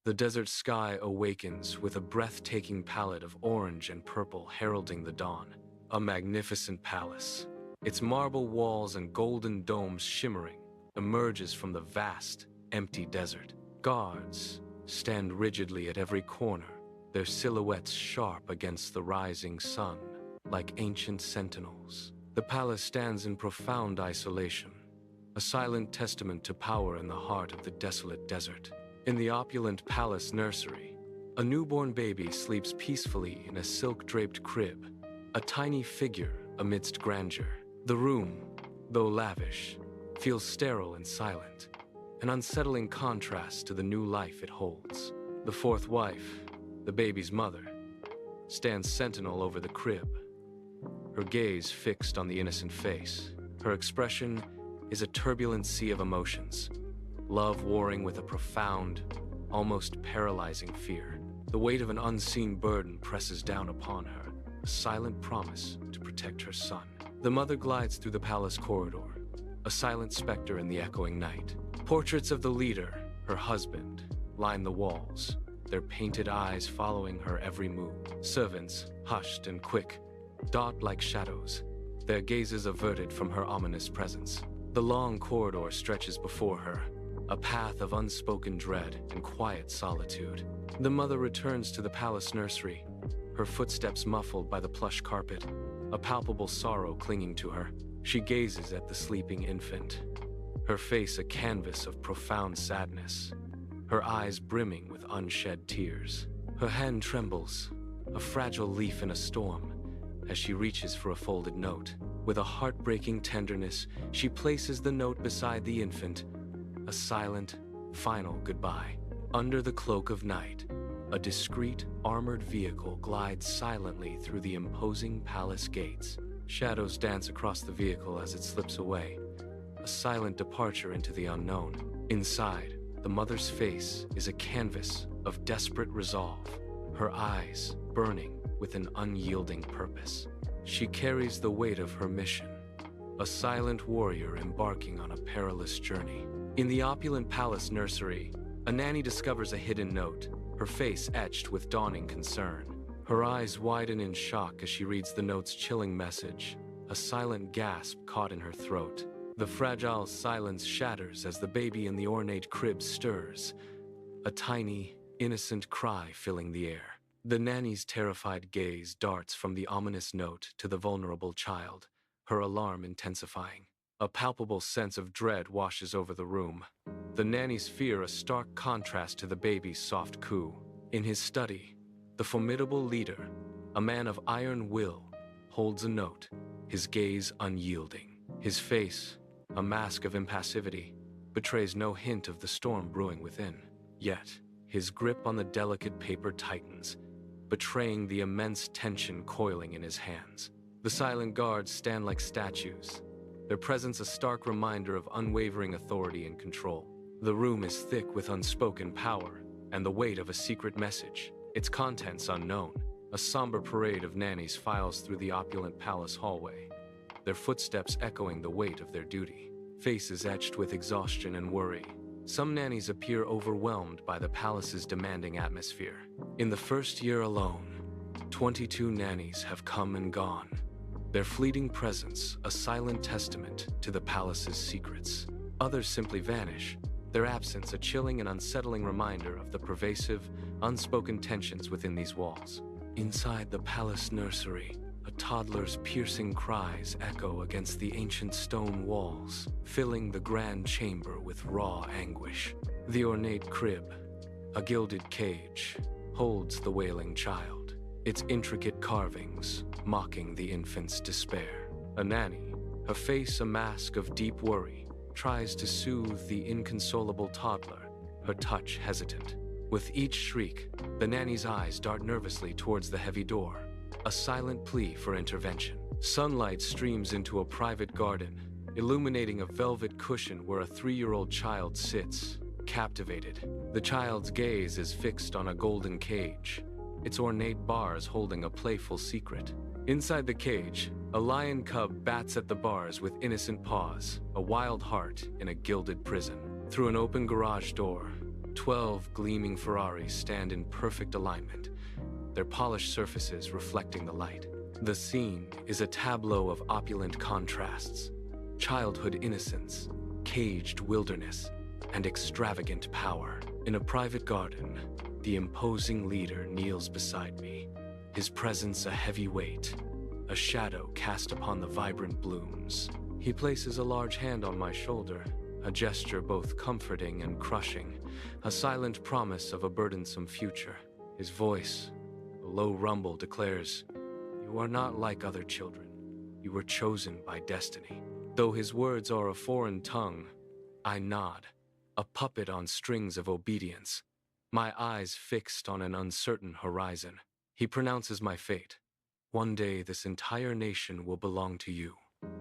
The desert sky awakens with a breathtaking palette of orange and purple heralding the dawn. A magnificent palace, its marble walls and golden domes shimmering, emerges from the vast, empty desert. Guards stand rigidly at every corner, their silhouettes sharp against the rising sun, like ancient sentinels. The palace stands in profound isolation, a silent testament to power in the heart of the desolate desert. In the opulent palace nursery, a newborn baby sleeps peacefully in a silk-draped crib, a tiny figure amidst grandeur. The room, though lavish, feels sterile and silent, an unsettling contrast to the new life it holds. The fourth wife, the baby's mother, stands sentinel over the crib, her gaze fixed on the innocent face. Her expression is a turbulent sea of emotions, love warring with a profound, almost paralyzing fear. The weight of an unseen burden presses down upon her, a silent promise to protect her son. The mother glides through the palace corridor, a silent specter in the echoing night. Portraits of the leader, her husband, line the walls, their painted eyes following her every move. Servants, hushed and quick, dot like shadows, their gazes averted from her ominous presence. The long corridor stretches before her, a path of unspoken dread and quiet solitude. The mother returns to the palace nursery, her footsteps muffled by the plush carpet, a palpable sorrow clinging to her. She gazes at the sleeping infant, her face a canvas of profound sadness, her eyes brimming with unshed tears. Her hand trembles, a fragile leaf in a storm, as she reaches for a folded note. With a heartbreaking tenderness, she places the note beside the infant, a silent, final goodbye. Under the cloak of night, a discreet, armored vehicle glides silently through the imposing palace gates. Shadows dance across the vehicle as it slips away, a silent departure into the unknown. Inside, the mother's face is a canvas of desperate resolve, her eyes burning with an unyielding purpose. She carries the weight of her mission, a silent warrior embarking on a perilous journey. In the opulent palace nursery, a nanny discovers a hidden note, her face etched with dawning concern. Her eyes widen in shock as she reads the note's chilling message, a silent gasp caught in her throat. The fragile silence shatters as the baby in the ornate crib stirs, a tiny, innocent cry filling the air. The nanny's terrified gaze darts from the ominous note to the vulnerable child, her alarm intensifying. A palpable sense of dread washes over the room, the nanny's fear a stark contrast to the baby's soft coo. In his study, the formidable leader, a man of iron will, holds a note, his gaze unyielding. His face, a mask of impassivity, betrays no hint of the storm brewing within. Yet, his grip on the delicate paper tightens, betraying the immense tension coiling in his hands. The silent guards stand like statues, their presence a stark reminder of unwavering authority and control. The room is thick with unspoken power and the weight of a secret message, its contents unknown. A somber parade of nannies files through the opulent palace hallway, their footsteps echoing the weight of their duty. Faces etched with exhaustion and worry, some nannies appear overwhelmed by the palace's demanding atmosphere. In the first year alone, 22 nannies have come and gone, their fleeting presence a silent testament to the palace's secrets. Others simply vanish, their absence a chilling and unsettling reminder of the pervasive, unspoken tensions within these walls. Inside the palace nursery, a toddler's piercing cries echo against the ancient stone walls, filling the grand chamber with raw anguish. The ornate crib, a gilded cage, holds the wailing child, its intricate carvings mocking the infant's despair. A nanny, her face a mask of deep worry, tries to soothe the inconsolable toddler, her touch hesitant. With each shriek, the nanny's eyes dart nervously towards the heavy door, a silent plea for intervention. Sunlight streams into a private garden, illuminating a velvet cushion where a 3-year-old child sits, captivated. The child's gaze is fixed on a golden cage, its ornate bars holding a playful secret. Inside the cage, a lion cub bats at the bars with innocent paws, a wild heart in a gilded prison. Through an open garage door, 12 gleaming Ferraris stand in perfect alignment, their polished surfaces reflecting the light. The scene is a tableau of opulent contrasts: childhood innocence, caged wilderness, and extravagant power. In a private garden, the imposing leader kneels beside me, his presence a heavy weight, a shadow cast upon the vibrant blooms. He places a large hand on my shoulder, a gesture both comforting and crushing, a silent promise of a burdensome future. His voice, a low rumble, declares, "You are not like other children. You were chosen by destiny." Though his words are a foreign tongue, I nod, a puppet on strings of obedience, my eyes fixed on an uncertain horizon. He pronounces my fate. "One day this entire nation will belong to you."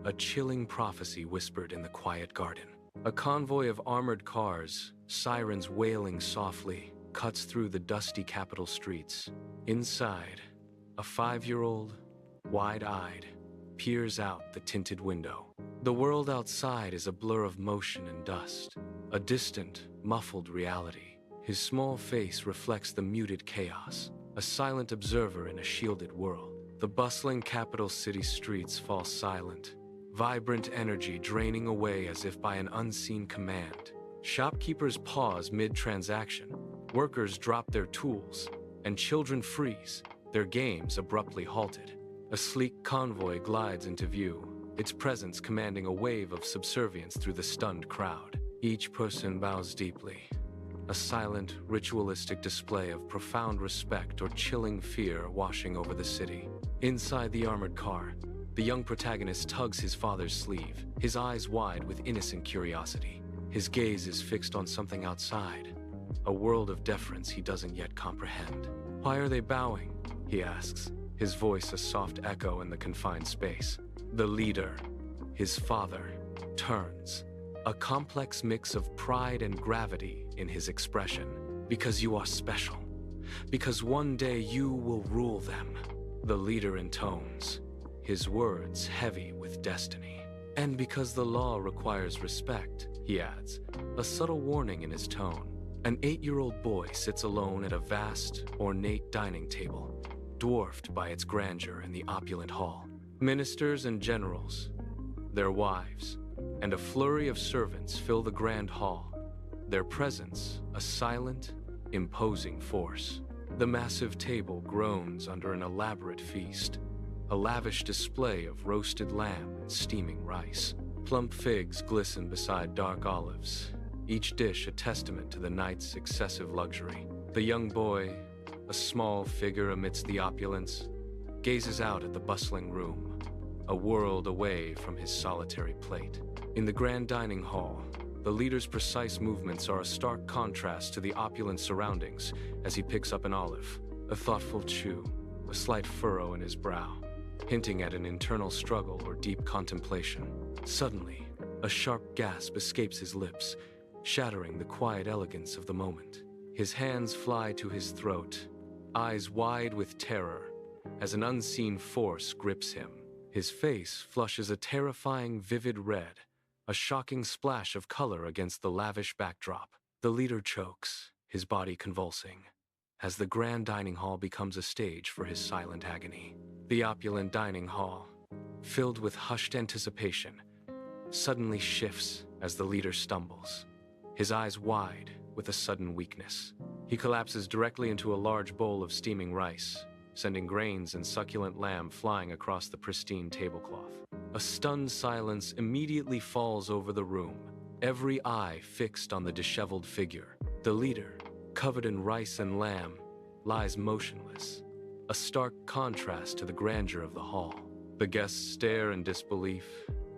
A chilling prophecy whispered in the quiet garden. A convoy of armored cars, sirens wailing softly, cuts through the dusty capital streets. Inside, a 5-year-old, wide-eyed, peers out the tinted window. The world outside is a blur of motion and dust, a distant, muffled reality. His small face reflects the muted chaos, a silent observer in a shielded world. The bustling capital city streets fall silent, vibrant energy draining away as if by an unseen command. Shopkeepers pause mid-transaction, workers drop their tools, and children freeze, their games abruptly halted. A sleek convoy glides into view, its presence commanding a wave of subservience through the stunned crowd. Each person bows deeply, a silent, ritualistic display of profound respect or chilling fear washing over the city. Inside the armored car, the young protagonist tugs his father's sleeve, his eyes wide with innocent curiosity. His gaze is fixed on something outside, a world of deference he doesn't yet comprehend. "Why are they bowing?" he asks, his voice a soft echo in the confined space. The leader, his father, turns, a complex mix of pride and gravity in his expression. "Because you are special. Because one day you will rule them," the leader intones, his words heavy with destiny. "And because the law requires respect," he adds, a subtle warning in his tone. An 8-year-old boy sits alone at a vast, ornate dining table, dwarfed by its grandeur in the opulent hall. Ministers and generals, their wives, and a flurry of servants fill the grand hall, their presence a silent, imposing force. The massive table groans under an elaborate feast, a lavish display of roasted lamb and steaming rice. Plump figs glisten beside dark olives, each dish a testament to the night's excessive luxury. The young boy, a small figure amidst the opulence, gazes out at the bustling room, a world away from his solitary plate. In the grand dining hall, the leader's precise movements are a stark contrast to the opulent surroundings as he picks up an olive, a thoughtful chew, a slight furrow in his brow, hinting at an internal struggle or deep contemplation. Suddenly, a sharp gasp escapes his lips, shattering the quiet elegance of the moment. His hands fly to his throat, eyes wide with terror, as an unseen force grips him. His face flushes a terrifying, vivid red, a shocking splash of color against the lavish backdrop. The leader chokes, his body convulsing, as the grand dining hall becomes a stage for his silent agony. The opulent dining hall, filled with hushed anticipation, suddenly shifts as the leader stumbles, his eyes wide with a sudden weakness. He collapses directly into a large bowl of steaming rice, sending grains and succulent lamb flying across the pristine tablecloth. A stunned silence immediately falls over the room, every eye fixed on the disheveled figure. The leader, covered in rice and lamb, lies motionless, a stark contrast to the grandeur of the hall. The guests stare in disbelief,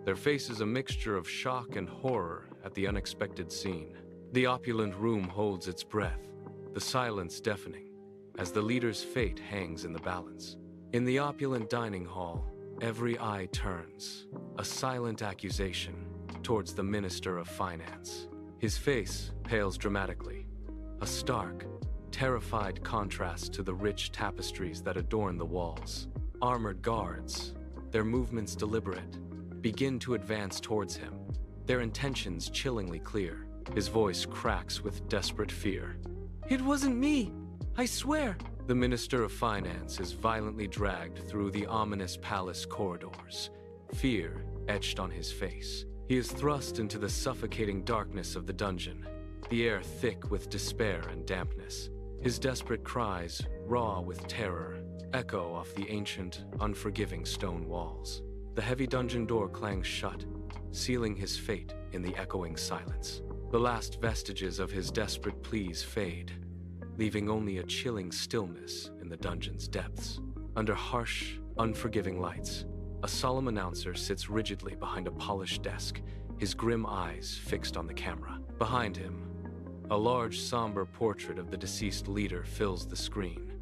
their faces a mixture of shock and horror at the unexpected scene. The opulent room holds its breath, the silence deafening, as the leader's fate hangs in the balance. In the opulent dining hall, every eye turns, a silent accusation, towards the Minister of Finance. His face pales dramatically, a stark, terrified contrast to the rich tapestries that adorn the walls. Armored guards, their movements deliberate, begin to advance towards him, their intentions chillingly clear. His voice cracks with desperate fear. It wasn't me, I swear. The Minister of Finance is violently dragged through the ominous palace corridors, fear etched on his face. He is thrust into the suffocating darkness of the dungeon, the air thick with despair and dampness. His desperate cries, raw with terror, echo off the ancient, unforgiving stone walls. The heavy dungeon door clangs shut, sealing his fate in the echoing silence. The last vestiges of his desperate pleas fade, leaving only a chilling stillness in the dungeon's depths. Under harsh, unforgiving lights, a solemn announcer sits rigidly behind a polished desk, his grim eyes fixed on the camera. Behind him, a large, somber portrait of the deceased leader fills the screen,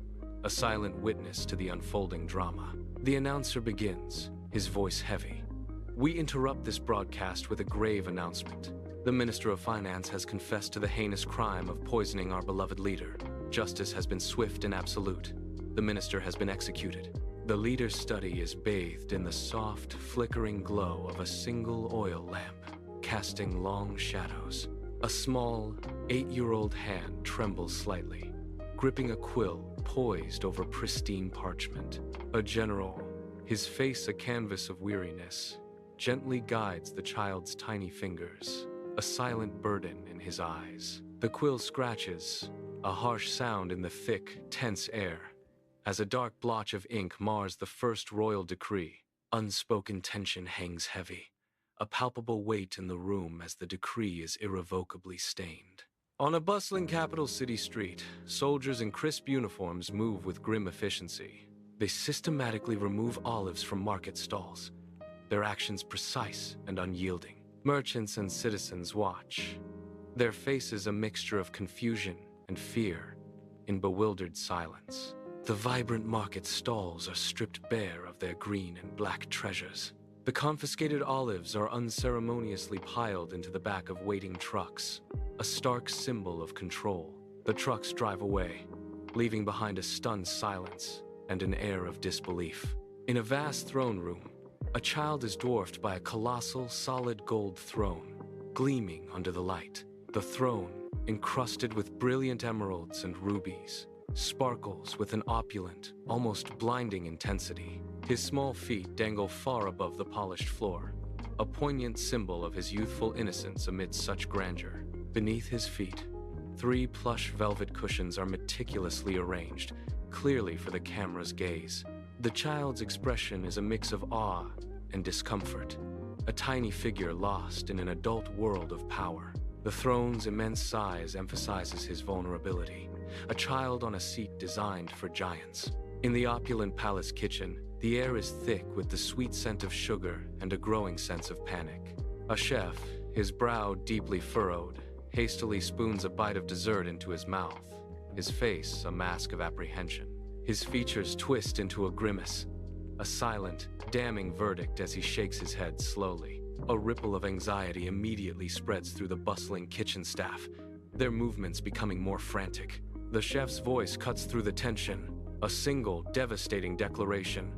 a silent witness to the unfolding drama. The announcer begins, his voice heavy. We interrupt this broadcast with a grave announcement. The Minister of Finance has confessed to the heinous crime of poisoning our beloved leader. Justice has been swift and absolute. The minister has been executed. The leader's study is bathed in the soft, flickering glow of a single oil lamp, casting long shadows. A small, 8-year-old hand trembles slightly, gripping a quill poised over pristine parchment. A general, his face a canvas of weariness, gently guides the child's tiny fingers, a silent burden in his eyes. The quill scratches, a harsh sound in the thick, tense air, as a dark blotch of ink mars the first royal decree. Unspoken tension hangs heavy, a palpable weight in the room as the decree is irrevocably stained. On a bustling capital city street, soldiers in crisp uniforms move with grim efficiency. They systematically remove olives from market stalls, their actions precise and unyielding. Merchants and citizens watch, their faces a mixture of confusion and fear in bewildered silence. The vibrant market stalls are stripped bare of their green and black treasures. The confiscated olives are unceremoniously piled into the back of waiting trucks, a stark symbol of control. The trucks drive away, leaving behind a stunned silence and an air of disbelief. In a vast throne room, a child is dwarfed by a colossal, solid gold throne, gleaming under the light. The throne, encrusted with brilliant emeralds and rubies, sparkles with an opulent, almost blinding intensity. His small feet dangle far above the polished floor, a poignant symbol of his youthful innocence amidst such grandeur. Beneath his feet, 3 plush velvet cushions are meticulously arranged, clearly for the camera's gaze. The child's expression is a mix of awe and discomfort, a tiny figure lost in an adult world of power. The throne's immense size emphasizes his vulnerability, a child on a seat designed for giants. In the opulent palace kitchen, the air is thick with the sweet scent of sugar and a growing sense of panic. A chef, his brow deeply furrowed, hastily spoons a bite of dessert into his mouth, his face a mask of apprehension. His features twist into a grimace, a silent, damning verdict as he shakes his head slowly. A ripple of anxiety immediately spreads through the bustling kitchen staff, their movements becoming more frantic. The chef's voice cuts through the tension, a single, devastating declaration: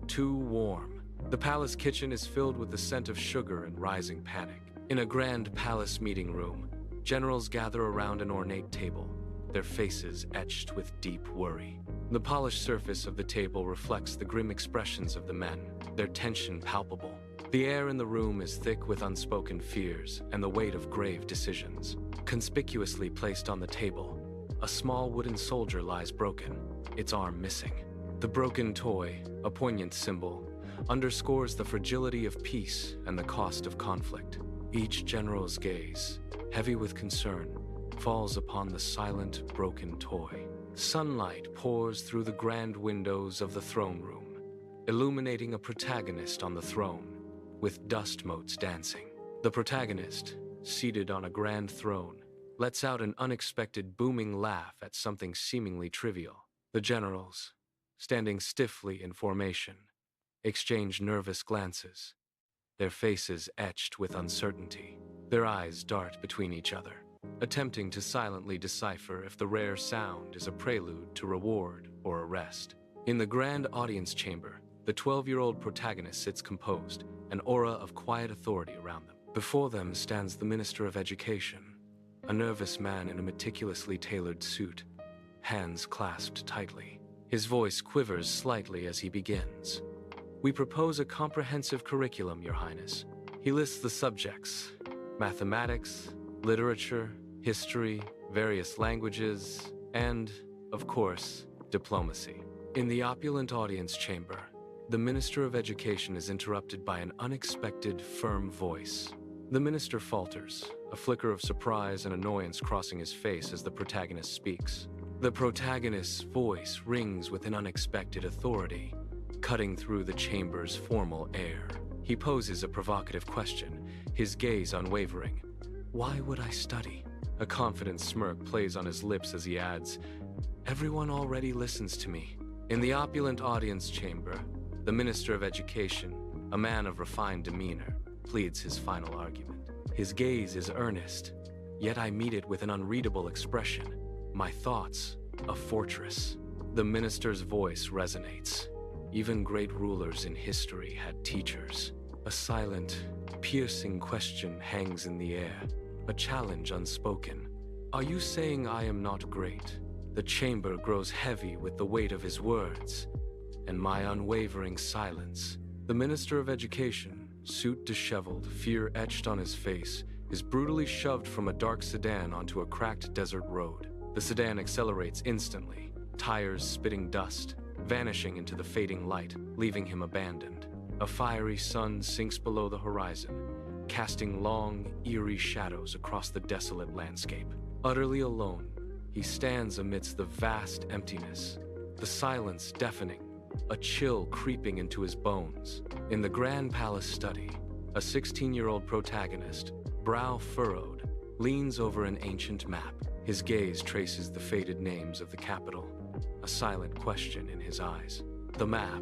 too warm. The palace kitchen is filled with the scent of sugar and rising panic. In a grand palace meeting room, generals gather around an ornate table, their faces etched with deep worry. The polished surface of the table reflects the grim expressions of the men, their tension palpable. The air in the room is thick with unspoken fears and the weight of grave decisions. Conspicuously placed on the table, a small wooden soldier lies broken, its arm missing. The broken toy, a poignant symbol, underscores the fragility of peace and the cost of conflict. Each general's gaze, heavy with concern, falls upon the silent, broken toy. Sunlight pours through the grand windows of the throne room, illuminating a protagonist on the throne, with dust motes dancing. The protagonist, seated on a grand throne, lets out an unexpected booming laugh at something seemingly trivial. The generals, standing stiffly in formation, exchange nervous glances, their faces etched with uncertainty. Their eyes dart between each other, attempting to silently decipher if the rare sound is a prelude to reward or arrest. In the grand audience chamber, the 12-year-old protagonist sits composed, an aura of quiet authority around them. Before them stands the Minister of Education, a nervous man in a meticulously tailored suit, hands clasped tightly. His voice quivers slightly as he begins. "We propose a comprehensive curriculum, Your Highness." He lists the subjects: mathematics, literature, history, various languages, and, of course, diplomacy. In the opulent audience chamber, the Minister of Education is interrupted by an unexpected, firm voice. The minister falters, a flicker of surprise and annoyance crossing his face as the protagonist speaks. The protagonist's voice rings with an unexpected authority, cutting through the chamber's formal air. He poses a provocative question, his gaze unwavering. "Why would I study?" A confident smirk plays on his lips as he adds, "Everyone already listens to me." In the opulent audience chamber, the Minister of Education, a man of refined demeanor, pleads his final argument. His gaze is earnest, yet I meet it with an unreadable expression. My thoughts, a fortress. The minister's voice resonates. Even great rulers in history had teachers. A silent, piercing question hangs in the air, a challenge unspoken. "Are you saying I am not great?" The chamber grows heavy with the weight of his words, and my unwavering silence. The Minister of Education, suit disheveled, fear etched on his face, is brutally shoved from a dark sedan onto a cracked desert road. The sedan accelerates instantly, tires spitting dust, vanishing into the fading light, leaving him abandoned. A fiery sun sinks below the horizon, casting long, eerie shadows across the desolate landscape. Utterly alone, he stands amidst the vast emptiness, the silence deafening, a chill creeping into his bones. In the Grand Palace study, a 16-year-old protagonist, brow furrowed, leans over an ancient map. His gaze traces the faded names of the capital, a silent question in his eyes. The map,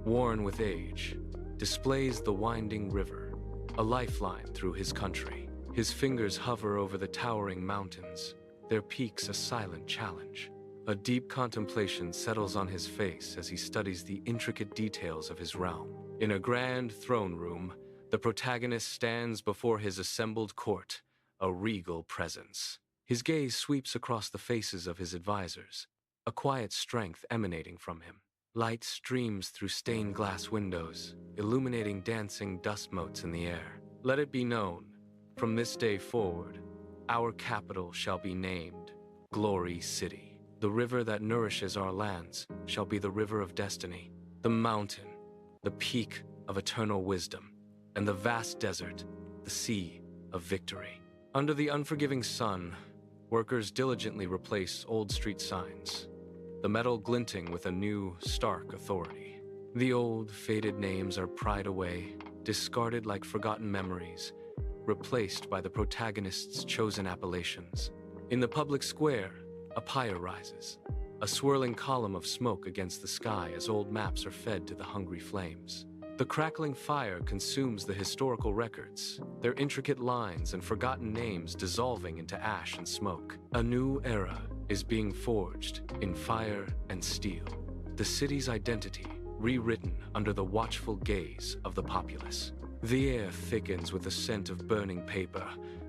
worn with age, displays the winding river, a lifeline through his country. His fingers hover over the towering mountains, their peaks a silent challenge. A deep contemplation settles on his face as he studies the intricate details of his realm. In a grand throne room, the protagonist stands before his assembled court, a regal presence. His gaze sweeps across the faces of his advisors, a quiet strength emanating from him. Light streams through stained glass windows, illuminating dancing dust motes in the air. Let it be known, from this day forward, our capital shall be named Glory City. The river that nourishes our lands shall be the river of destiny, the mountain, the peak of eternal wisdom, and the vast desert, the sea of victory. Under the unforgiving sun, workers diligently replace old street signs, the metal glinting with a new, stark authority. The old, faded names are pried away, discarded like forgotten memories, replaced by the protagonist's chosen appellations. In the public square, a pyre rises, a swirling column of smoke against the sky as old maps are fed to the hungry flames. The crackling fire consumes the historical records, their intricate lines and forgotten names dissolving into ash and smoke. A new era is being forged in fire and steel, the city's identity rewritten under the watchful gaze of the populace. The air thickens with the scent of burning paper,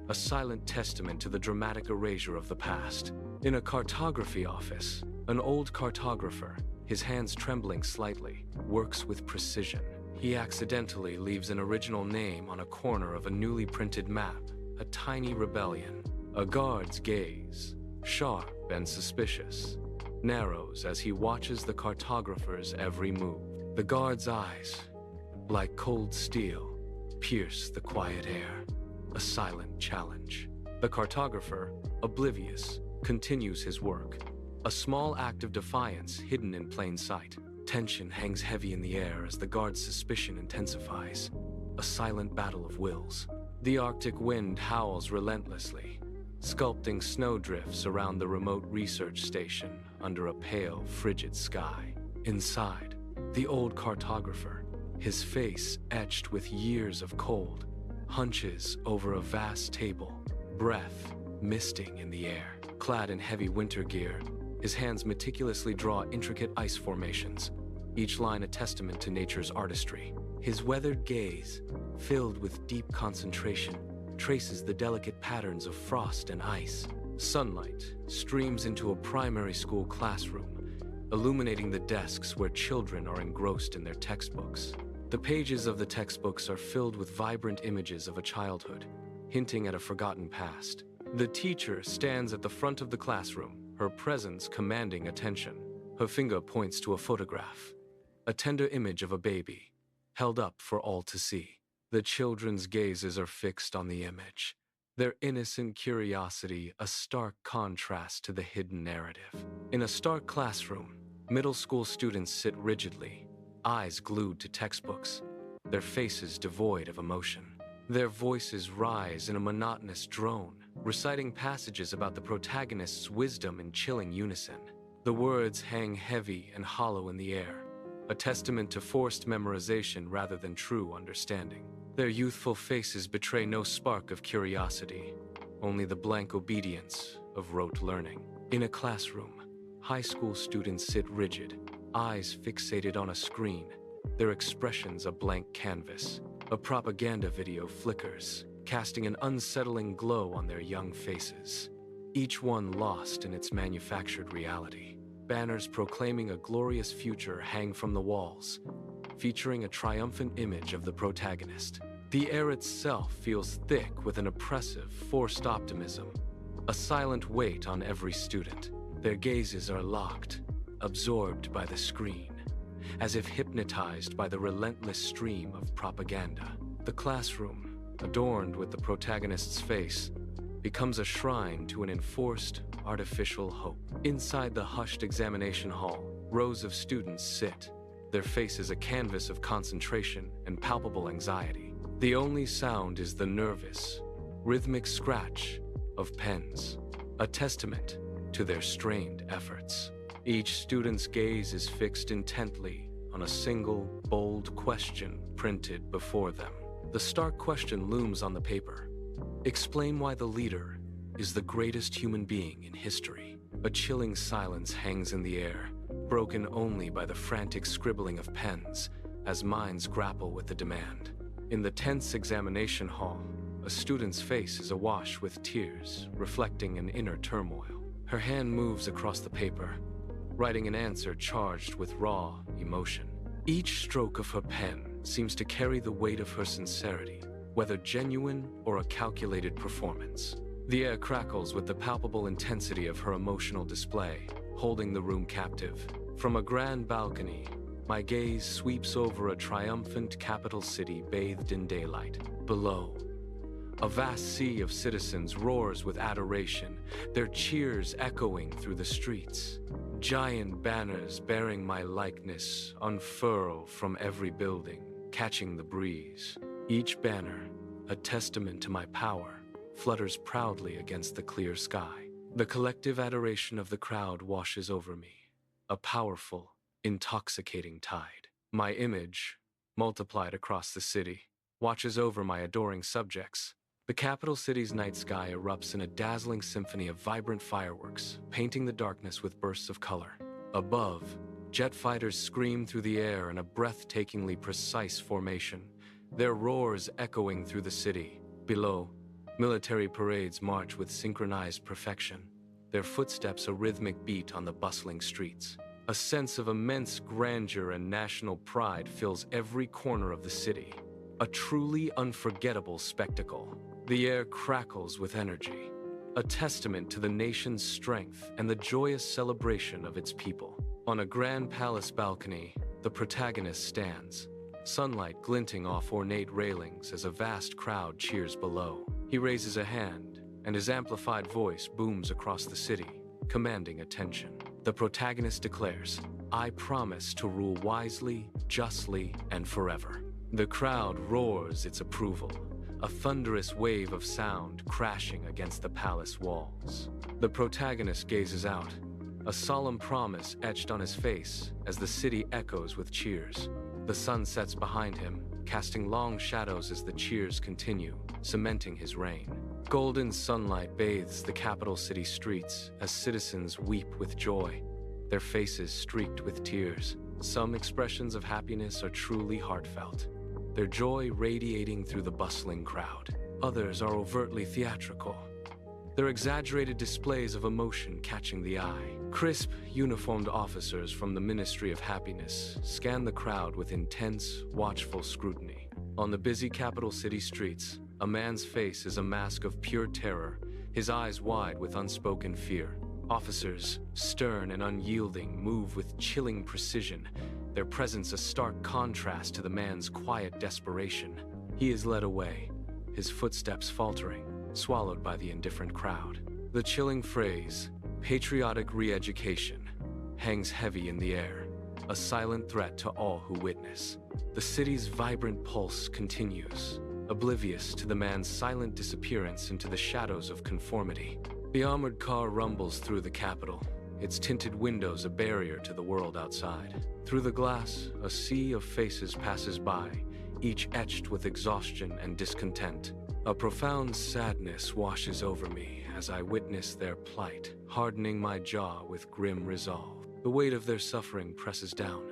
a silent testament to the dramatic erasure of the past. In a cartography office, an old cartographer, his hands trembling slightly, works with precision. He accidentally leaves an original name on a corner of a newly printed map, a tiny rebellion. A guard's gaze, sharp and suspicious, narrows as he watches the cartographer's every move. The guard's eyes, like cold steel, pierce the quiet air, a silent challenge. The cartographer, oblivious, continues his work, a small act of defiance hidden in plain sight. Tension hangs heavy in the air as the guard's suspicion intensifies, a silent battle of wills. The Arctic wind howls relentlessly, sculpting snowdrifts around the remote research station under a pale, frigid sky. Inside, the old cartographer, his face etched with years of cold, hunches over a vast table, breath misting in the air. Clad in heavy winter gear, his hands meticulously draw intricate ice formations, each line a testament to nature's artistry. His weathered gaze, filled with deep concentration, traces the delicate patterns of frost and ice. Sunlight streams into a primary school classroom, illuminating the desks where children are engrossed in their textbooks. The pages of the textbooks are filled with vibrant images of a childhood, hinting at a forgotten past. The teacher stands at the front of the classroom, her presence commanding attention. Her finger points to a photograph, a tender image of a baby, held up for all to see. The children's gazes are fixed on the image, their innocent curiosity a stark contrast to the hidden narrative. In a stark classroom, middle school students sit rigidly, eyes glued to textbooks, their faces devoid of emotion. Their voices rise in a monotonous drone, reciting passages about the protagonist's wisdom in chilling unison. The words hang heavy and hollow in the air, a testament to forced memorization rather than true understanding. Their youthful faces betray no spark of curiosity, only the blank obedience of rote learning. In a classroom, high school students sit rigid, eyes fixated on a screen, their expressions a blank canvas. A propaganda video flickers, casting an unsettling glow on their young faces, each one lost in its manufactured reality. Banners proclaiming a glorious future hang from the walls, featuring a triumphant image of the protagonist. The air itself feels thick with an oppressive, forced optimism, a silent weight on every student. Their gazes are locked, absorbed by the screen, as if hypnotized by the relentless stream of propaganda. The classroom, adorned with the protagonist's face, becomes a shrine to an enforced, artificial hope. Inside the hushed examination hall, rows of students sit, their faces a canvas of concentration and palpable anxiety. The only sound is the nervous, rhythmic scratch of pens, a testament to their strained efforts. Each student's gaze is fixed intently on a single, bold question printed before them. The stark question looms on the paper. Explain why the leader is the greatest human being in history. A chilling silence hangs in the air, broken only by the frantic scribbling of pens as minds grapple with the demand. In the tense examination hall, a student's face is awash with tears, reflecting an inner turmoil. Her hand moves across the paper, writing an answer charged with raw emotion. Each stroke of her pen seems to carry the weight of her sincerity, whether genuine or a calculated performance. The air crackles with the palpable intensity of her emotional display, holding the room captive. From a grand balcony, my gaze sweeps over a triumphant capital city bathed in daylight. Below, a vast sea of citizens roars with adoration, their cheers echoing through the streets. Giant banners bearing my likeness unfurl from every building, catching the breeze. Each banner, a testament to my power, flutters proudly against the clear sky. The collective adoration of the crowd washes over me, a powerful, intoxicating tide. My image, multiplied across the city, watches over my adoring subjects. The capital city's night sky erupts in a dazzling symphony of vibrant fireworks, painting the darkness with bursts of color. Above, jet fighters scream through the air in a breathtakingly precise formation, their roars echoing through the city. Below, military parades march with synchronized perfection, their footsteps a rhythmic beat on the bustling streets. A sense of immense grandeur and national pride fills every corner of the city, a truly unforgettable spectacle. The air crackles with energy, a testament to the nation's strength and the joyous celebration of its people. On a grand palace balcony, the protagonist stands, sunlight glinting off ornate railings as a vast crowd cheers below. He raises a hand, and his amplified voice booms across the city, commanding attention. The protagonist declares, "I promise to rule wisely, justly, and forever." The crowd roars its approval, a thunderous wave of sound crashing against the palace walls. The protagonist gazes out, a solemn promise etched on his face as the city echoes with cheers. The sun sets behind him, casting long shadows as the cheers continue, cementing his reign. Golden sunlight bathes the capital city streets as citizens weep with joy, their faces streaked with tears. Some expressions of happiness are truly heartfelt, their joy radiating through the bustling crowd. Others are overtly theatrical, their exaggerated displays of emotion catching the eye. Crisp, uniformed officers from the Ministry of Happiness scan the crowd with intense, watchful scrutiny. On the busy capital city streets, a man's face is a mask of pure terror, his eyes wide with unspoken fear. Officers, stern and unyielding, move with chilling precision, their presence a stark contrast to the man's quiet desperation. He is led away, his footsteps faltering, swallowed by the indifferent crowd. The chilling phrase, patriotic re-education, hangs heavy in the air, a silent threat to all who witness. The city's vibrant pulse continues, oblivious to the man's silent disappearance into the shadows of conformity. The armored car rumbles through the capital, its tinted windows a barrier to the world outside. Through the glass, a sea of faces passes by, each etched with exhaustion and discontent. A profound sadness washes over me as I witness their plight, hardening my jaw with grim resolve. The weight of their suffering presses down,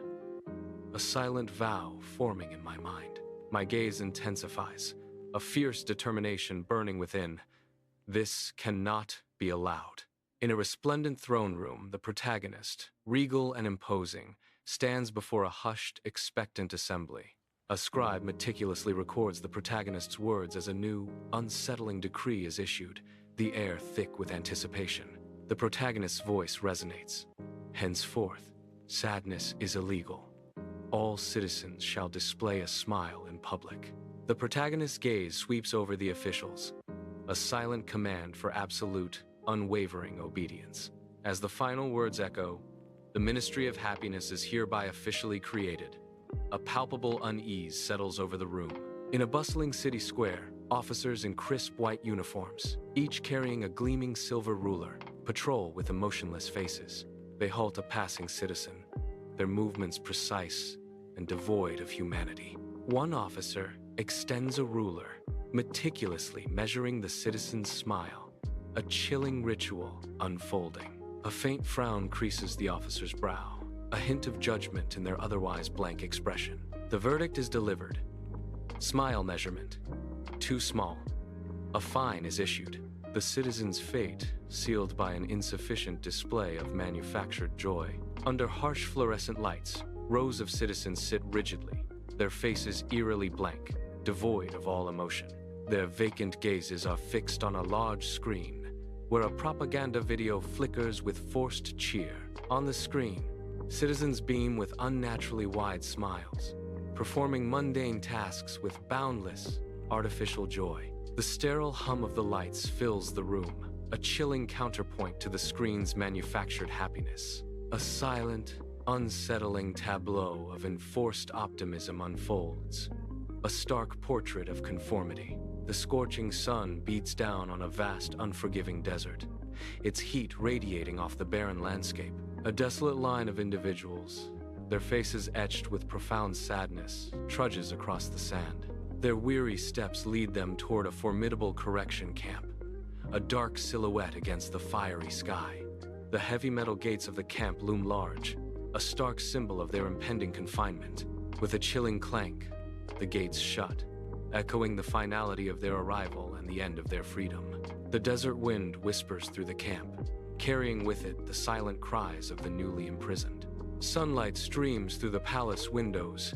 a silent vow forming in my mind. My gaze intensifies, a fierce determination burning within. This cannot be allowed. In a resplendent throne room, the protagonist, regal and imposing, stands before a hushed, expectant assembly. A scribe meticulously records the protagonist's words as a new, unsettling decree is issued, the air thick with anticipation. The protagonist's voice resonates. Henceforth, sadness is illegal. All citizens shall display a smile in public. The protagonist's gaze sweeps over the officials, a silent command for absolute, unwavering obedience. As the final words echo, the Ministry of Happiness is hereby officially created. A palpable unease settles over the room. In a bustling city square, officers in crisp white uniforms, each carrying a gleaming silver ruler, patrol with emotionless faces. They halt a passing citizen, their movements precise and devoid of humanity. One officer extends a ruler, meticulously measuring the citizen's smile, a chilling ritual unfolding. A faint frown creases the officer's brow, a hint of judgment in their otherwise blank expression. The verdict is delivered. Smile measurement, too small. A fine is issued. The citizen's fate sealed by an insufficient display of manufactured joy. Under harsh fluorescent lights, rows of citizens sit rigidly, their faces eerily blank, devoid of all emotion. Their vacant gazes are fixed on a large screen, where a propaganda video flickers with forced cheer. On the screen, citizens beam with unnaturally wide smiles, performing mundane tasks with boundless, artificial joy. The sterile hum of the lights fills the room, a chilling counterpoint to the screen's manufactured happiness. A silent, unsettling tableau of enforced optimism unfolds, a stark portrait of conformity. The scorching sun beats down on a vast, unforgiving desert, its heat radiating off the barren landscape. A desolate line of individuals, their faces etched with profound sadness, trudges across the sand. Their weary steps lead them toward a formidable correction camp, a dark silhouette against the fiery sky. The heavy metal gates of the camp loom large, a stark symbol of their impending confinement. With a chilling clank, the gates shut, echoing the finality of their arrival and the end of their freedom. The desert wind whispers through the camp, carrying with it the silent cries of the newly imprisoned. Sunlight streams through the palace windows,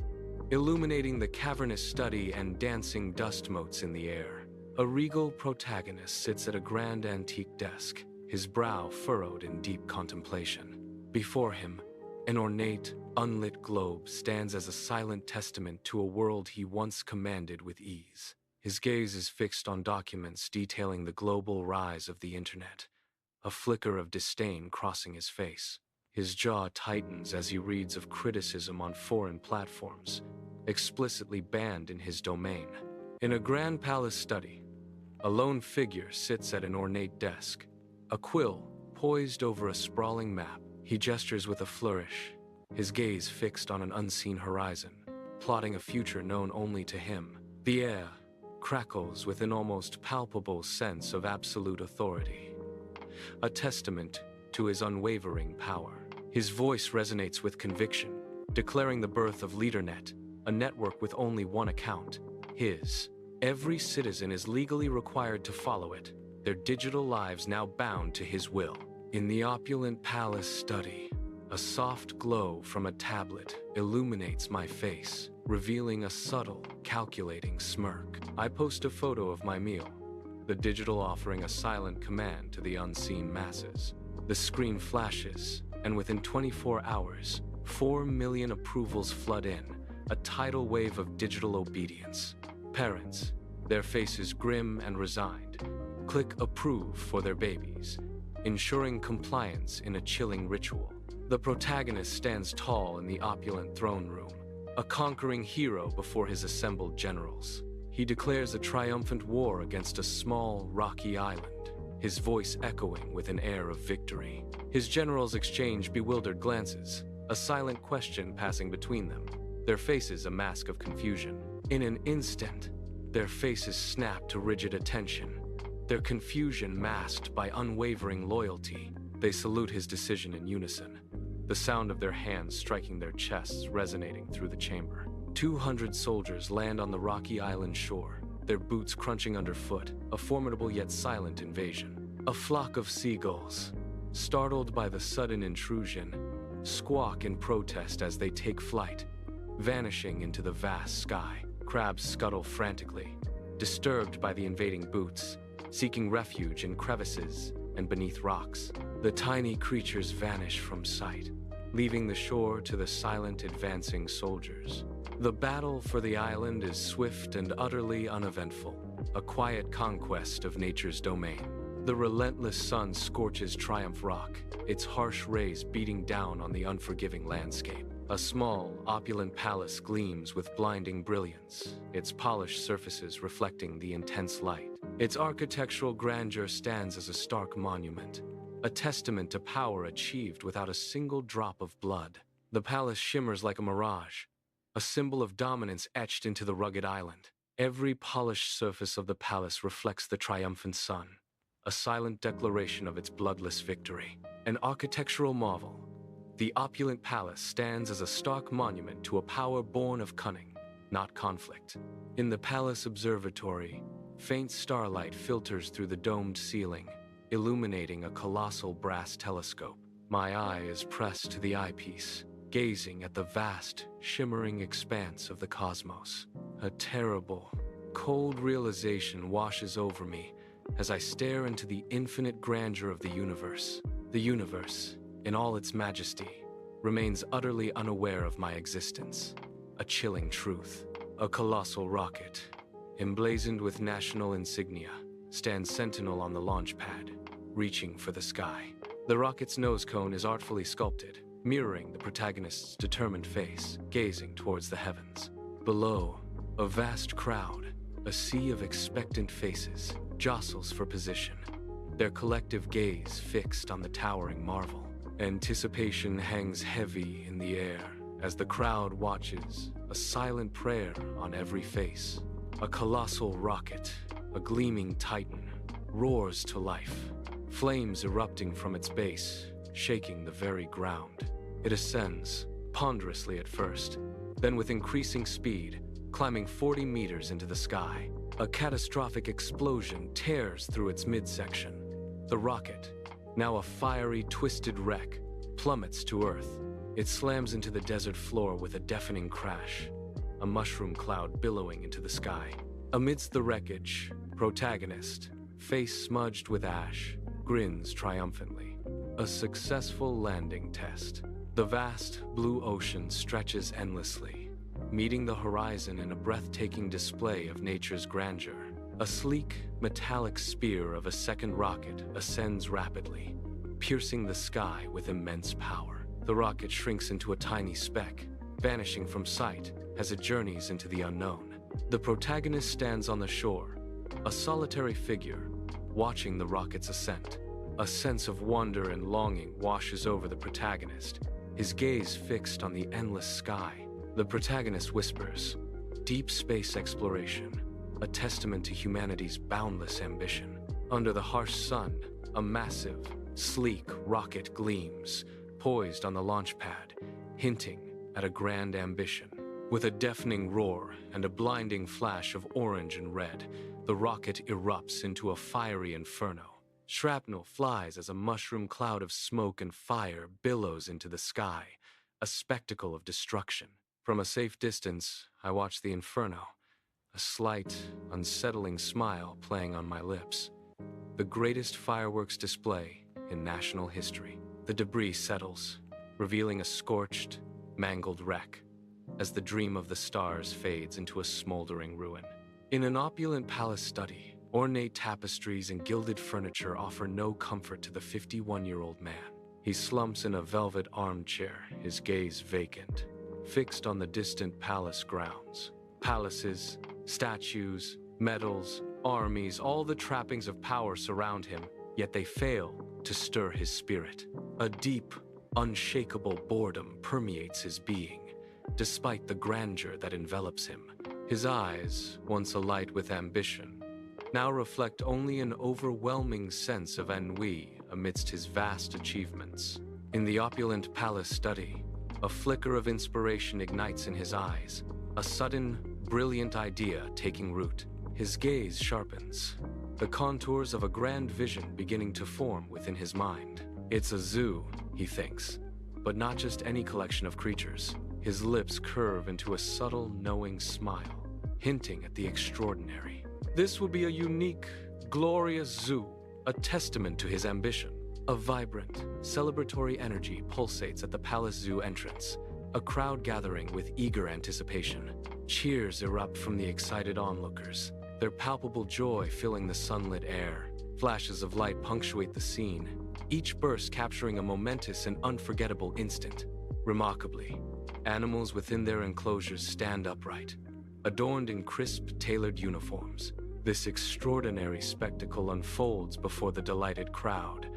illuminating the cavernous study and dancing dust motes in the air. A regal protagonist sits at a grand antique desk, his brow furrowed in deep contemplation. Before him, an ornate, unlit globe stands as a silent testament to a world he once commanded with ease. His gaze is fixed on documents detailing the global rise of the internet, a flicker of disdain crossing his face. His jaw tightens as he reads of criticism on foreign platforms, explicitly banned in his domain. In a grand palace study, a lone figure sits at an ornate desk, a quill poised over a sprawling map. He gestures with a flourish, his gaze fixed on an unseen horizon, plotting a future known only to him. The air crackles with an almost palpable sense of absolute authority, a testament to his unwavering power. His voice resonates with conviction, declaring the birth of LeaderNet, a network with only one account, his. Every citizen is legally required to follow it, their digital lives now bound to his will. In the opulent palace study, a soft glow from a tablet illuminates my face, revealing a subtle, calculating smirk. I post a photo of my meal, the digital offering a silent command to the unseen masses. The screen flashes, and within 24 hours, 4 million approvals flood in, a tidal wave of digital obedience. Parents, their faces grim and resigned, click approve for their babies, ensuring compliance in a chilling ritual. The protagonist stands tall in the opulent throne room, a conquering hero before his assembled generals. He declares a triumphant war against a small, rocky island, his voice echoing with an air of victory. His generals exchange bewildered glances, a silent question passing between them, their faces a mask of confusion. In an instant, their faces snap to rigid attention, their confusion masked by unwavering loyalty. They salute his decision in unison, the sound of their hands striking their chests resonating through the chamber. 200 soldiers land on the rocky island shore, their boots crunching underfoot, a formidable yet silent invasion. A flock of seagulls, startled by the sudden intrusion, squawk in protest as they take flight, vanishing into the vast sky. Crabs scuttle frantically, disturbed by the invading boots, seeking refuge in crevices and beneath rocks. The tiny creatures vanish from sight, leaving the shore to the silent advancing soldiers. The battle for the island is swift and utterly uneventful, a quiet conquest of nature's domain. The relentless sun scorches Triumph Rock, its harsh rays beating down on the unforgiving landscape. A small, opulent palace gleams with blinding brilliance, its polished surfaces reflecting the intense light. Its architectural grandeur stands as a stark monument, a testament to power achieved without a single drop of blood. The palace shimmers like a mirage, a symbol of dominance etched into the rugged island. Every polished surface of the palace reflects the triumphant sun, a silent declaration of its bloodless victory. An architectural marvel, the opulent palace stands as a stark monument to a power born of cunning, not conflict. In the palace observatory, faint starlight filters through the domed ceiling, illuminating a colossal brass telescope. My eye is pressed to the eyepiece, gazing at the vast, shimmering expanse of the cosmos. A terrible, cold realization washes over me as I stare into the infinite grandeur of the universe. The universe, in all its majesty, remains utterly unaware of my existence. A chilling truth. A colossal rocket, emblazoned with national insignia, stands sentinel on the launch pad, reaching for the sky. The rocket's nose cone is artfully sculpted, mirroring the protagonist's determined face, gazing towards the heavens. Below, a vast crowd, a sea of expectant faces, jostles for position, their collective gaze fixed on the towering marvel. Anticipation hangs heavy in the air as the crowd watches, a silent prayer on every face. A colossal rocket, a gleaming titan, roars to life, flames erupting from its base, shaking the very ground. It ascends, ponderously at first, then with increasing speed, climbing 40 meters into the sky. A catastrophic explosion tears through its midsection. The rocket, now a fiery, twisted wreck, plummets to Earth. It slams into the desert floor with a deafening crash, a mushroom cloud billowing into the sky. Amidst the wreckage, protagonist, face smudged with ash, grins triumphantly. A successful landing test. The vast blue ocean stretches endlessly, meeting the horizon in a breathtaking display of nature's grandeur. A sleek, metallic spear of a second rocket ascends rapidly, piercing the sky with immense power. The rocket shrinks into a tiny speck, vanishing from sight as it journeys into the unknown. The protagonist stands on the shore, a solitary figure, watching the rocket's ascent. A sense of wonder and longing washes over the protagonist, his gaze fixed on the endless sky. The protagonist whispers, "Deep space exploration, a testament to humanity's boundless ambition." Under the harsh sun, a massive, sleek rocket gleams, poised on the launch pad, hinting at a grand ambition. With a deafening roar and a blinding flash of orange and red, the rocket erupts into a fiery inferno. Shrapnel flies as a mushroom cloud of smoke and fire billows into the sky, a spectacle of destruction. From a safe distance, I watch the inferno, a slight, unsettling smile playing on my lips. The greatest fireworks display in national history. The debris settles, revealing a scorched, mangled wreck, as the dream of the stars fades into a smoldering ruin. In an opulent palace study, ornate tapestries and gilded furniture offer no comfort to the 51-year-old man. He slumps in a velvet armchair, his gaze vacant, fixed on the distant palace grounds. Palaces, statues, medals, armies, all the trappings of power surround him, yet they fail to stir his spirit. A deep, unshakable boredom permeates his being, despite the grandeur that envelops him. His eyes, once alight with ambition, now reflect only an overwhelming sense of ennui amidst his vast achievements. In the opulent palace study, a flicker of inspiration ignites in his eyes, a sudden, brilliant idea taking root. His gaze sharpens, the contours of a grand vision beginning to form within his mind. It's a zoo, he thinks, but not just any collection of creatures. His lips curve into a subtle, knowing smile, hinting at the extraordinary. This will be a unique, glorious zoo, a testament to his ambition. A vibrant, celebratory energy pulsates at the Palace Zoo entrance, a crowd gathering with eager anticipation. Cheers erupt from the excited onlookers, their palpable joy filling the sunlit air. Flashes of light punctuate the scene, each burst capturing a momentous and unforgettable instant. Remarkably, animals within their enclosures stand upright, adorned in crisp, tailored uniforms. This extraordinary spectacle unfolds before the delighted crowd,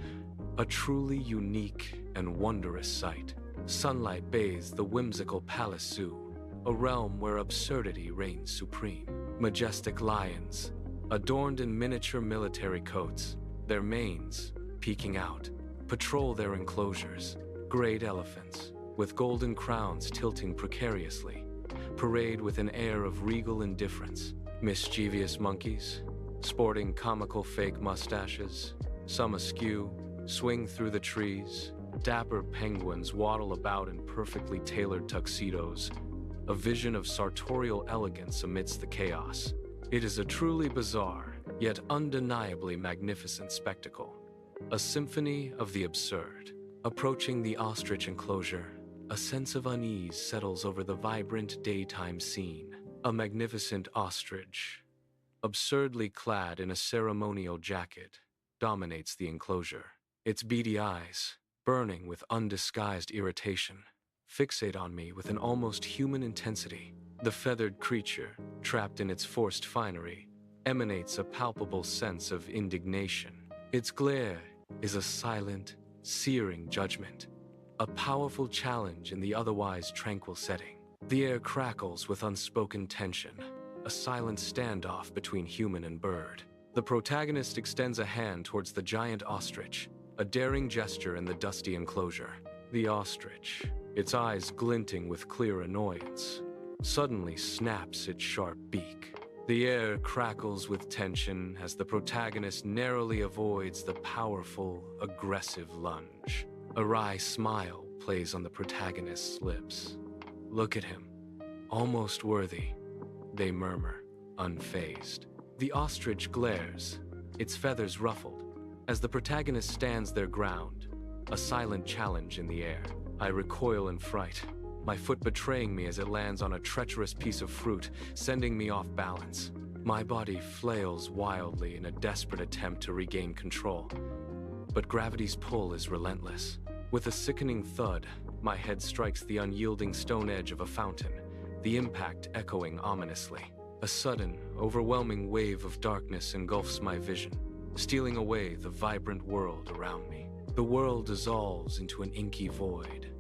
a truly unique and wondrous sight. Sunlight bathes the whimsical Palace Zoo, a realm where absurdity reigns supreme. Majestic lions, adorned in miniature military coats, their manes peeking out, patrol their enclosures. Great elephants, with golden crowns tilting precariously, parade with an air of regal indifference. Mischievous monkeys, sporting comical fake mustaches, some askew, swing through the trees. Dapper penguins waddle about in perfectly tailored tuxedos, a vision of sartorial elegance amidst the chaos. It is a truly bizarre, yet undeniably magnificent spectacle, a symphony of the absurd. Approaching the ostrich enclosure, a sense of unease settles over the vibrant daytime scene. A magnificent ostrich, absurdly clad in a ceremonial jacket, dominates the enclosure. Its beady eyes, burning with undisguised irritation, fixate on me with an almost human intensity. The feathered creature, trapped in its forced finery, emanates a palpable sense of indignation. Its glare is a silent, searing judgment, a powerful challenge in the otherwise tranquil setting. The air crackles with unspoken tension, a silent standoff between human and bird. The protagonist extends a hand towards the giant ostrich, a daring gesture in the dusty enclosure. The ostrich, its eyes glinting with clear annoyance, suddenly snaps its sharp beak. The air crackles with tension as the protagonist narrowly avoids the powerful, aggressive lunge. A wry smile plays on the protagonist's lips. Look at him. Almost worthy, they murmur, unfazed. The ostrich glares, its feathers ruffled, as the protagonist stands their ground, a silent challenge in the air. I recoil in fright, my foot betraying me as it lands on a treacherous piece of fruit, sending me off balance. My body flails wildly in a desperate attempt to regain control, but gravity's pull is relentless. With a sickening thud, my head strikes the unyielding stone edge of a fountain, the impact echoing ominously. A sudden, overwhelming wave of darkness engulfs my vision, stealing away the vibrant world around me. The world dissolves into an inky void,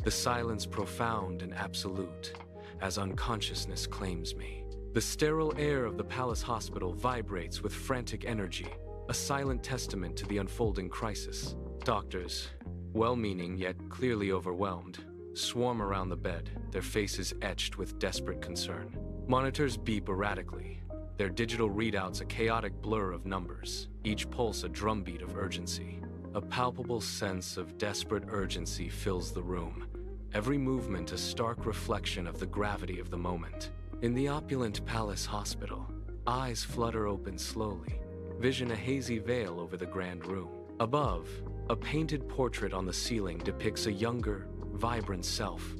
the silence profound and absolute, as unconsciousness claims me. The sterile air of the palace hospital vibrates with frantic energy, a silent testament to the unfolding crisis. Doctors, well-meaning yet clearly overwhelmed, swarm around the bed, their faces etched with desperate concern. Monitors beep erratically, their digital readouts a chaotic blur of numbers, each pulse a drumbeat of urgency. A palpable sense of desperate urgency fills the room, every movement a stark reflection of the gravity of the moment. In the opulent palace hospital, eyes flutter open slowly, vision a hazy veil over the grand room. Above, a painted portrait on the ceiling depicts a younger, vibrant self,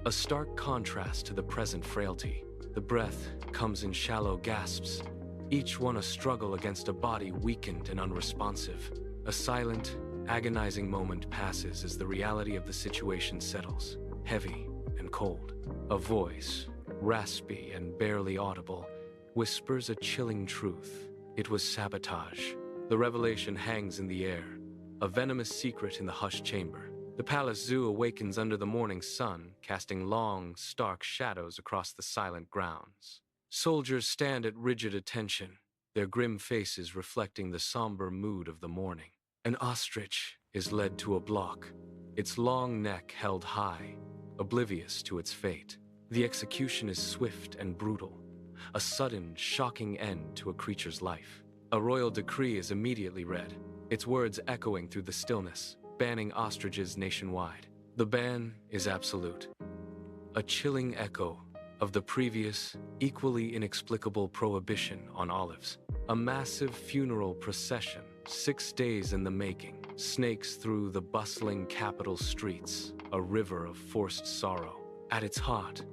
a stark contrast to the present frailty. The breath comes in shallow gasps, each one a struggle against a body weakened and unresponsive. A silent, agonizing moment passes as the reality of the situation settles, heavy and cold. A voice, raspy and barely audible, whispers a chilling truth. It was sabotage. The revelation hangs in the air, a venomous secret in the hushed chamber. The palace zoo awakens under the morning sun, casting long, stark shadows across the silent grounds. Soldiers stand at rigid attention, their grim faces reflecting the somber mood of the morning. An ostrich is led to a block, its long neck held high, oblivious to its fate. The execution is swift and brutal, a sudden, shocking end to a creature's life. A royal decree is immediately read, its words echoing through the stillness, banning ostriches nationwide. The ban is absolute, a chilling echo of the previous, equally inexplicable prohibition on olives. A massive funeral procession, 6 days in the making, snakes through the bustling capital streets, a river of forced sorrow. At its heart,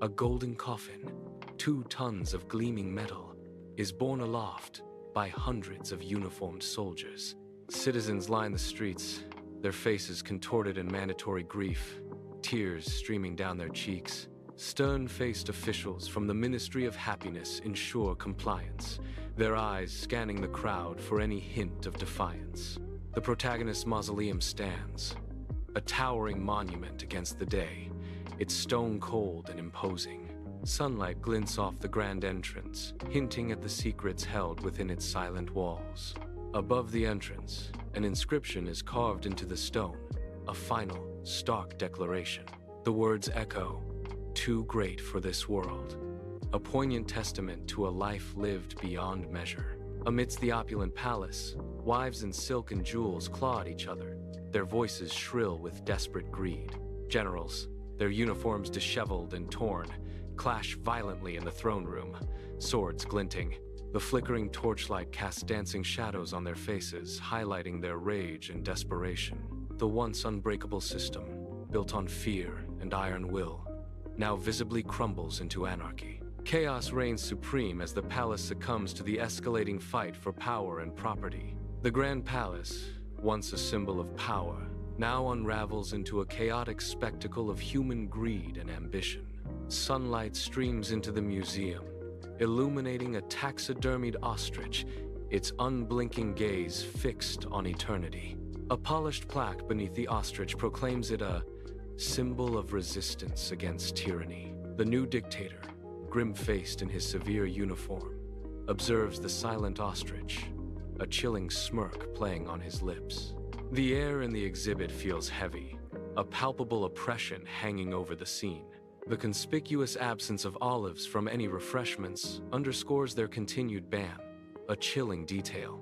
a golden coffin, 2 tons of gleaming metal, is borne aloft by hundreds of uniformed soldiers. Citizens line the streets, their faces contorted in mandatory grief, tears streaming down their cheeks. Stern-faced officials from the Ministry of Happiness ensure compliance, their eyes scanning the crowd for any hint of defiance. The protagonist's mausoleum stands, a towering monument against the day, its stone cold and imposing. Sunlight glints off the grand entrance, hinting at the secrets held within its silent walls. Above the entrance, an inscription is carved into the stone, a final, stark declaration. The words echo, "Too great for this world," a poignant testament to a life lived beyond measure. Amidst the opulent palace, wives in silk and jewels clawed each other, their voices shrill with desperate greed. Generals, their uniforms disheveled and torn, clash violently in the throne room, swords glinting. The flickering torchlight casts dancing shadows on their faces, highlighting their rage and desperation. The once unbreakable system, built on fear and iron will, now visibly crumbles into anarchy. Chaos reigns supreme as the palace succumbs to the escalating fight for power and property. The Grand Palace, once a symbol of power, now unravels into a chaotic spectacle of human greed and ambition. Sunlight streams into the museum, illuminating a taxidermied ostrich, its unblinking gaze fixed on eternity. A polished plaque beneath the ostrich proclaims it a symbol of resistance against tyranny. The new dictator, grim-faced in his severe uniform, observes the silent ostrich, a chilling smirk playing on his lips. The air in the exhibit feels heavy, a palpable oppression hanging over the scene. The conspicuous absence of olives from any refreshments underscores their continued ban, a chilling detail.